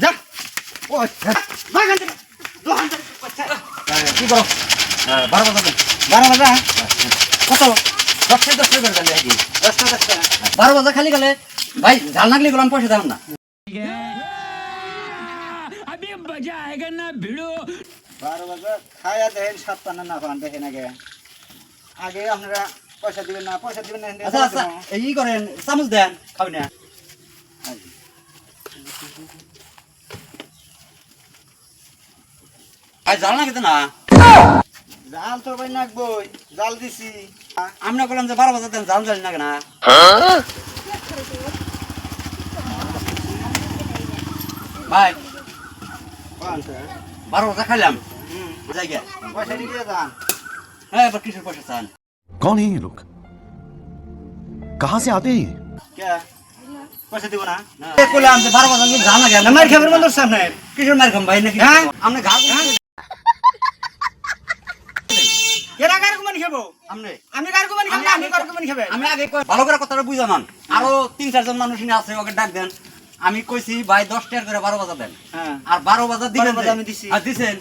যা ও বাগান থেকে দোকান থেকে কি করো 12 বাজে 12 বাজে কত 10 10 করে দেন নাকি 10 12 বাজে খালি গেলে ভাই ঝাল লাগলে গেলাম পয়সা দাও না अभी मजा आएगा ना भिड़ो 12 বাজে খায়া দেন 7 পানা না পান দেখেন আগে আপনারা পয়সা দিবেন না আচ্ছা আচ্ছা এই করেন চামচ দেন খাবেন না আই জাল না কেন না জাল তো ভাই নাকবই জাল দিছি আমরা বললাম যে 12 বাজে দেন জাল জাল না কেন ভাই 12 বাজে খাইলাম যাই গে পয়সা দিয়ে যান হ্যাঁ এবার কিসের পয়সা চান कौन है ये लोग कहाँ से आते हैं क्या পয়সা দিব না এ কইলাম যে 12 বাজে জাল না কেন মার খাবেন বন্ধুর সামনে কিসের মার খাম ভাই নাকি হ্যাঁ আমরা ঘা এরা কার কুমানি খাবো আমি কার কুমানি খাবো আমি কার কুমানি খাবে আমি আগে ভালো করে কথাটা বুঝা মান আরো 3-4 জন মানুষ নি আছে ওকে ডাক দেন আমি কইছি ভাই 10 টাকা করে 12 বাজে দেন আর 12 বাজে দিবেন আমি দিছি আর দিছেন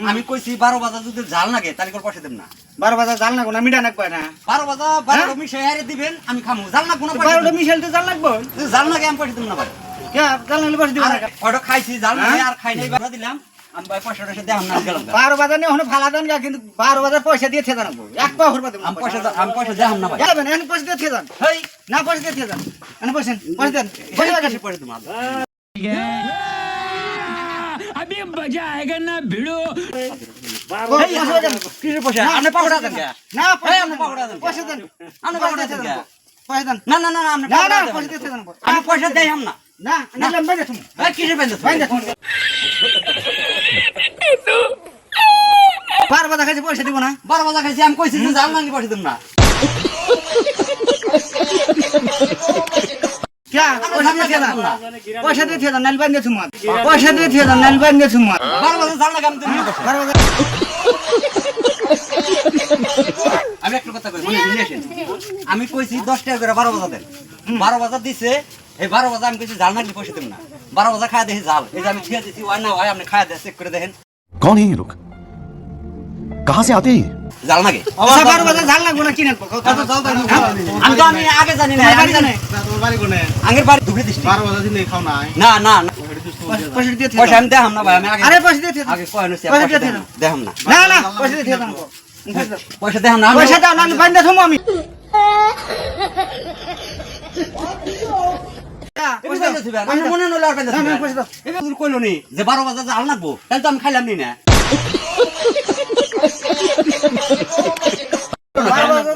আমি কইছি 12 বাজে যদি জাল লাগে তাহলে কোন পয়সা দেব না 12 বাজে জাল না কোন মিঠা নাকবে না 12 বাজে 12 মিশাই আরে দিবেন আমি খামু জাল না কোন পয়সা 12 মিশাইতে জাল লাগবে জাল লাগে আমি পয়সা দেব না ভাই কে জাল লাগলে পয়সা দিব না ওটা খাইছি জাল না আর খাই নাই বাবা দিলাম আমি ভাই পয়সাটা সে দেন না গেলাম 12 বাজে নে ওখানে ফালা দেন কিন্তু 12 বাজে পয়সা দিয়ে থে জানাবো এক পা হরবা দেব আমি পয়সা দেব না ভাই যাবেন এখন পয়সা দিয়ে থে জান হেই না পয়সা দিয়ে থে জান এনে পয়সা দেন পয়সা দেব अभी मजा आएगा ना भिड़ो কিসের পয়সা আপনি পাকড়া দেন না আপনি পাকড়া দেন পয়সা দেন আপনি পাকড়া দেন পয়সা দেন না না না আপনি না পয়সা দিতে দেন আমি পয়সা দেই হাম না না না লম্বা দেখুন এই কিসের বেন দেখুন 12 বাজে খাইছি পয়সা দিব না 12 বাজে খাইছি আমি কইছি যে জাল মাঙ্গি পয়সা দেব না क्या पैसा দিয়ে থিয়া নাল বান্ধে তুমি পয়সা দিয়ে থিয়া নাল বান্ধে তুমি 12 বাজে জাল লাগাম তুমি 12 বাজে আমি একটা কথা কই মনে শুনেছেন আমি কইছি 10 টাকা করে 12 বাজে দেন 12 বাজে দিছে এই 12 বাজে আমি কইছি জাল নাকি পয়সা দেব না 12 বাজে খায়া দেখি জাল এই যে আমি থিয়া দিছি ওই না ভাই আপনি খায়া দে চেক করে দেখেন कौन है ये लोग कहाँ से आते हैं জাল নাকি আচ্ছা 12 বাজে জাল লাগবো না কি না আমি তো আমি আগে জানি না আগে জানি তোর বাড়ি কোনে আগের বাড়ি দুগড়ি দিছি 12 বাজে দিন খাও না না না পয়সা দিয়ে পয়সা আমি দেখাম না ভাই আমি আগে আরে পয়সা দিয়ে আগে কই নছি পয়সা দিয়ে দেখাম না না না পয়সা দিয়ে দাও পয়সা দেখাম না পয়সা দাও না বান্ধে থমো আমি আমি মনে নলে আর বান্ধে থমো পয়সা দাও এবার তুই কইলো নি যে 12 বাজে জাল লাগবো তাহলে তো আমি খাইলাম নি না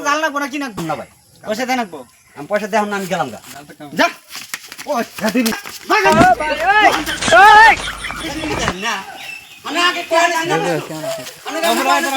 জাল লাগবো না কি না ভাই পয়সা দেন লাগবো আমি পয়সা দেখাম না আমি গেলাম গা যা পয়সা দিবি আমি আগে কই না